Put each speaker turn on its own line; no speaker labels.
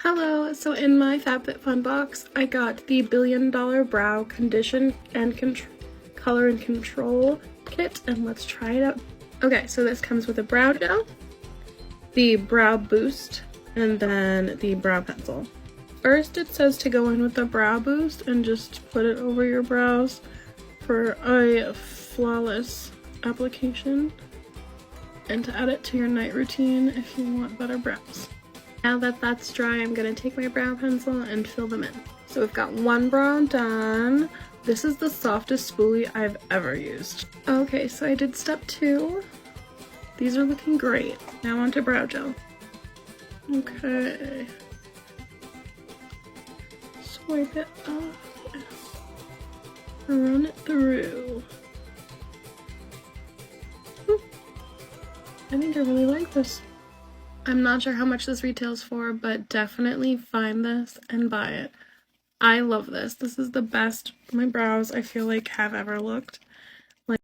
Hello, so in my FabFitFun box, I got the $1 Billion Brow Condition and Color and Control Kit, and let's try it out. Okay, so this comes with a brow gel, the brow boost, and then the brow pencil. First, it says to go in with the brow boost and just put it over your brows for a flawless application, and to add it to your night routine if you want better brows. Now that that's dry, I'm gonna take my brow pencil and fill them in. So we've got one brow done. This is the softest spoolie I've ever used. Okay, so I did step 2. These are looking great. Now onto brow gel. Okay. Swipe it off. Run it through. I think I really like this. I'm not sure how much this retails for, but definitely find this and buy it. I love this. This is the best my brows I feel like have ever looked.